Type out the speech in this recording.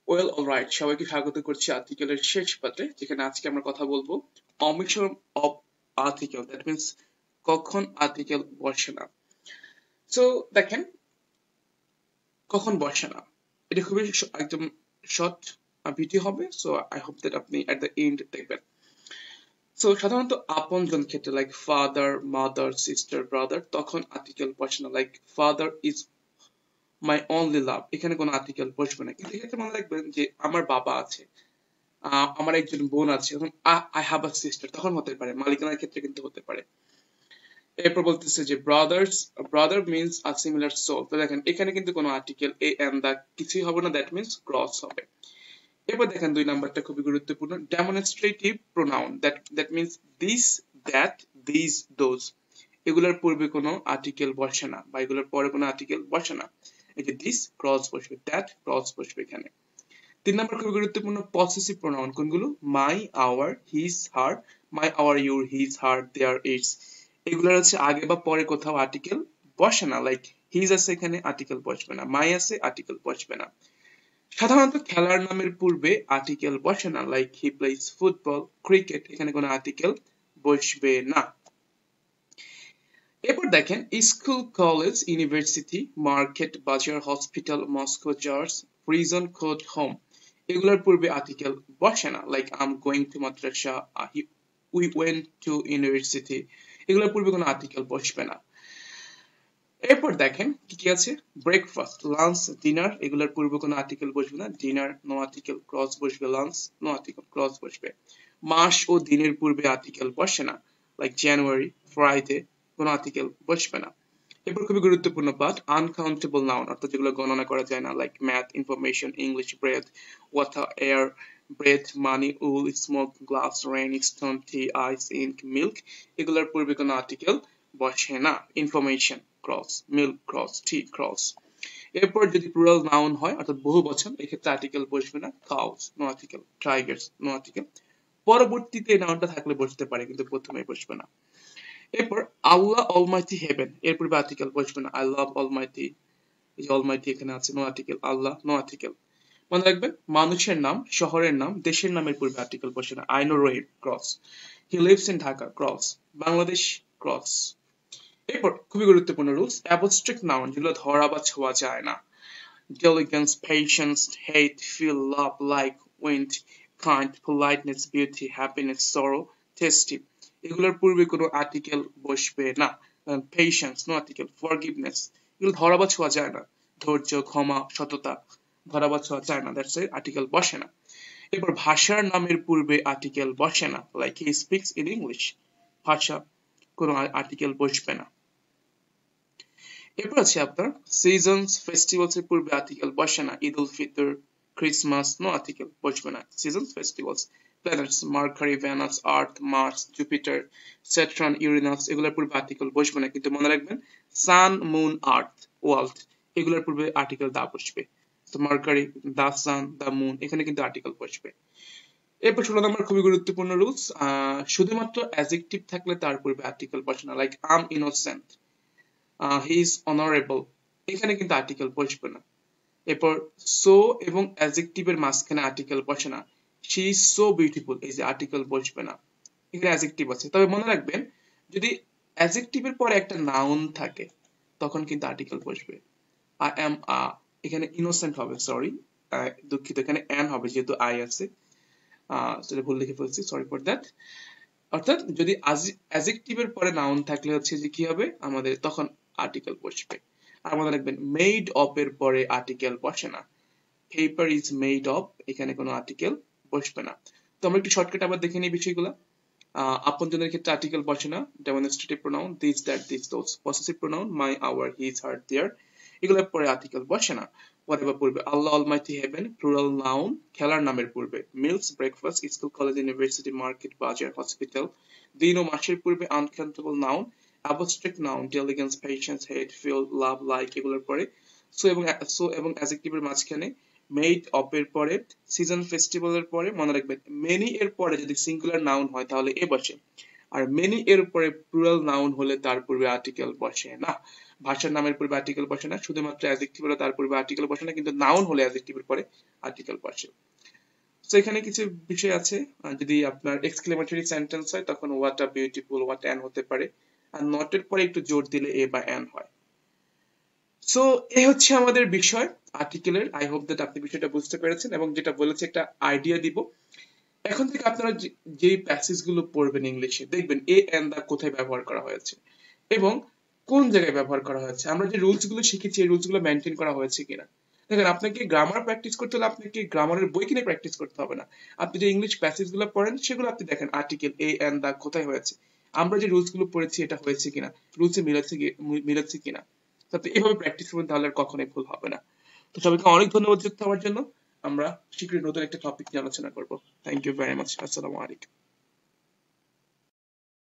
Well alright, সবাইকে স্বাগত করছি আর্টিকেলের শেষ পাতে, যেখানে আজকে আমরা কথা বলবো omission of article, that means কখন আর্টিকেল বসে না। সো দেখেন, কখন বসে না, এটা খুবই একদম শর্ট ভিডিও হবে। সো আই হোপ দ্যাট আপনি এট দ্য এন্ড দেখবেন। সো সাধারণত আপনজন ক্ষেত্রে like father, mother, sister, brother, তখন আর্টিকেল বসে না। Like father is my only লাভ, এখানে কোনো আর্টিকেল বসবে না। কিন্তু এক্ষেত্রে মনে রাখবেন যে আমার বাবা আছে, আমার একজন বোন আছে, এখন আই হ্যাভ আ সিস্টার, তখন হতে পারে, মালিকানার ক্ষেত্রে কিন্তু হতে পারে। এরপর বলতেছে যে brothers, brother means a similar soul. তো দেখেন এখানে কিন্তু কোনো আর্টিকেল এ এন্ড দা কিছুই হবে না, দ্যাট মিন্স ক্রস হবে। এরপর দেখেন 2 নাম্বারটা খুবই গুরুত্বপূর্ণ, demonstrative pronoun, that means this, that, this, those, এগুলোর পূর্বে কোনো আর্টিকেল বসে না, বা এগুলোর পরে কোনো আর্টিকেল বসে না। এই যে দিস ক্রস বসবে, দ্যাট ক্রস বসবে এখানে। 3 নাম্বার খুবই গুরুত্বপূর্ণ, পসেসিভ প্রোনাউন কোনগুলো, my, our, his, her, my, our, your, his, her, their, its, এগুলোর হচ্ছে আগে বা পরে কোথাও আর্টিকেল বসে না। লাইক হিজ আছে, এখানে আর্টিকেল বসবে না, মাই আছে, আর্টিকেল বসবে না। সাধারণত খেলার নামের পূর্বে আর্টিকেল বসে না, like he plays football, cricket, এখানে কোনো আর্টিকেল বসবে না। এরপর দেখেন school, college, university, market, bazaar, hospital, Moscow, church, prison, court, home, এগুলোর পূর্বে আর্টিকেল বসে না। Like I am going to Madrasa, we went to university, এগুলোর পূর্বে কোনো আর্টিকেল বসবে না। এরপর দেখেন কি কি আছে, ব্রেকফাস্ট, লাঞ্চ, ডিনার, এগুলোর পূর্বে কোনো আর্টিকেল বসবে না, ডিনার নো আর্টিকেল, ক্রস বসবে, লাঞ্চ নো আর্টিকেল, ক্রস বসবে। মাস ও দিনের পূর্বে আর্টিকেল বসে না, লাইক জানুয়ারি, ফ্রাইডে, কোনো আর্টিকেল বসবে না। এরপর খুবই গুরুত্বপূর্ণ পার্ট, আনকাউন্টেবল নাউন, অর্থাৎ যেগুলো গণনা করা যায় না, like math, information, English, breath, water, air, breath, money, wool, smoke, glass, rain, stone, tea, ice, ink, milk, এগুলোর পূর্বে কোনো আর্টিকেল বসে না, information cross, milk cross, tea cross. এরপর যদি প্লুরাল নাউন হয় অর্থাৎ বহু বচন, এক্ষেত্রে আর্টিকেল বসবে না, cows no article, tigers no article, পরবর্তীতে এই নাউনটা থাকলে বসতে পারে কিন্তু প্রথমে বসবে না। এরপর আল্লাহ অলমাইটি হেভেন, এর পূর্বে আর্টিকেল বসবে না, আই লাভ অলমাইটি, এই যে অলমাইটি এখানে আছে, নো আর্টিকেল, আল্লাহ নো আর্টিকেল। মনে রাখবেন মানুষের নাম, শহরের নাম, দেশের নামের পূর্বে আর্টিকেল বসে না, I know Rohit cross, he lives in Dhaka cross, Bangladesh cross. এরপর খুবই গুরুত্বপূর্ণ রুলস, অ্যাবস্ট্রাক্ট নাউন, যেগুলো ধরা বা ছোঁয়া যায় না, diligence, patience, hate, feel, love, like, wind, kind, politeness, beauty, happiness, sorrow, tasty, এগুলোর পূর্বে কোনো আর্টিকেল বসবে না। পেশেন্স নো আর্টিকেল, ফরগিভনেস, এগুলো ধরা বা ছোঁয়া যায় না, ধৈর্য, ক্ষমা, সততা, ধরা বা ছোঁয়া যায় না, দ্যাটস আর্টিকেল বসে না। এরপর ভাষার নামের পূর্বে আর্টিকেল বসে না, like he speaks in English, ভাষা, কোনো আর্টিকেল বসবে না। এরপর আছে আপনার সিজনস, ফেস্টিভ্যালস এর পূর্বে আর্টিকেল বসে না, Eid ul Fitr, Christmas, no article বসবে না, seasons, festivals. Planets, Mercury, Venus, Earth, Mars, Jupiter, Saturn, Uranus, এগুলোর পূর্বে আর্টিকেল বসবে না, কিন্তু মনে রাখবেন সান, মুন, আর্থ, ওয়ার্ল্ড, এগুলোর পূর্বে আর্টিকেল দা বসবে। তো mercury, the San, the moon, এখানে কিন্তু আর্টিকেল বসবে। এরপর 16 নম্বর খুবই গুরুত্বপূর্ণ রুলস, শুধুমাত্র অ্যাডজেক্টিভ থাকলে তার পূর্বে আর্টিকেল বসে না, like am innocent, he is honourable, এখানে কিন্তু আর্টিকেল বসবে না। এরপর সো এবং অ্যাডজেক্টিভের মাঝখানে আর্টিকেল বসে না, শি ইজ সো বিউটিফুল, এই যে আর্টিকেল বসবে না, এখানে অ্যাডজেক্টিভ আছে। তবে মনে রাখবেন যদি অ্যাডজেক্টিভের পরে একটা নাউন থাকে তখন কিন্তু আর্টিকেল বসবে। আই এম এখানে ইনোসেন্ট হবে, সরি দুঃখিত, এখানে অ্যান হবে যেহেতু আই আছে, সেটা ভুল লিখে ফেলছি, সরি ফর দ্যাট। অর্থাৎ যদি অ্যাডজেক্টিভের পরে নাউন থাকলে হচ্ছে যে কি হবে আমাদের, তখন আর্টিকেল বসবে। আর মনে রাখবেন মেড অফ এর পরে আর্টিকেল বসে না, পেপার ইজ মেড অফ, এখানে কোনো আর্টিকেল বসবে না। তো আমরা একটু শর্টকাট আবার দেখে নিই বিষয়গুলো। আপনজনের ক্ষেত্রে আর্টিকেল বসে না, demonstrative pronoun this, that, this, those, possessive pronoun my, our, his, her, their, এগুলোর পরে আর্টিকেল বসে না। পরে বা পূর্বে Allah almighty heaven, plural noun, খেলার নামের পূর্বে meals, breakfast, school, college, university, market, bazaar, hospital, দিন ও মাসের পূর্বে uncountable noun, abstract noun, diligence, patience, hate, feel, love, like, এগুলোর পরে সো এবং অ্যাডজেক্টিভের মাঝখানে, মেড অফ এর পরে, সিজন, ফেস্টিভ্যালের পরে, মনে রাখবেন মেনি এর পরে যদি সিঙ্গুলার নাউন হয় তাহলে এ বসে, আর মেনি এর পরে প্লুরাল নাউন হলে তার পূর্বে আর্টিকেল বসে না। ভাষার নামের পূর্বে আর্টিকেল বসে না, শুধুমাত্র অ্যাডজেক্টিভ হলে তার পূর্বে আর্টিকেল বসে না, কিন্তু নাউন হলে অ্যাডজেক্টিভের পরে আর্টিকেল বসে। তো এখানে কিছু বিষয় আছে, যদি আপনার এক্সক্লেমেটরি সেন্টেন্স হয় তখন what a beautiful, what an হতে পারে, আর নট এর পরে একটু জোর দিলে এ বা অ্যান হয়। সো এ হচ্ছে আমাদের বিষয় আর্টিকেলের। আই হোপ দ্যাট আপনি বিষয়টা বুঝতে পেরেছেন, এবং যেটা বলেছি একটা আইডিয়া দিব। এখন থেকে আপনারা যে প্যাসেজ গুলো পড়বেন ইংলিশে, দেখবেন এ এন্ড দা কোথায় ব্যবহার করা হয়েছে এবং কোন জায়গায় ব্যবহার করা হয়েছে। আমরা যে রুলস গুলো শিখেছি এই রুলস গুলো মেনটেন করা হয়েছে কিনা। দেখেন, আপনাকে গ্রামার প্র্যাকটিস করতে হলে আপনাকে গ্রামারের বই কিনে প্র্যাকটিস করতে হবে না। আপনি যে ইংলিশ প্যাসেজ গুলো পড়েন সেগুলো আপনি দেখেন আর্টিকেল এ এন্ড দা কোথায় হয়েছে, আমরা যে রুলস গুলো পড়েছি এটা হয়েছে কিনা, রুলসে মিলেছে কিনা। তো আপনি এভাবে প্র্যাকটিস করবেন, তাহলে আর কখনোই ভুল হবে না। তো সবাইকে অনেক ধন্যবাদ যুক্ত হওয়ার জন্য। আমরা শীঘ্রই নতুন একটা টপিক নিয়ে আলোচনা করবো। Thank you very much. আসসালামু আলাইকুম।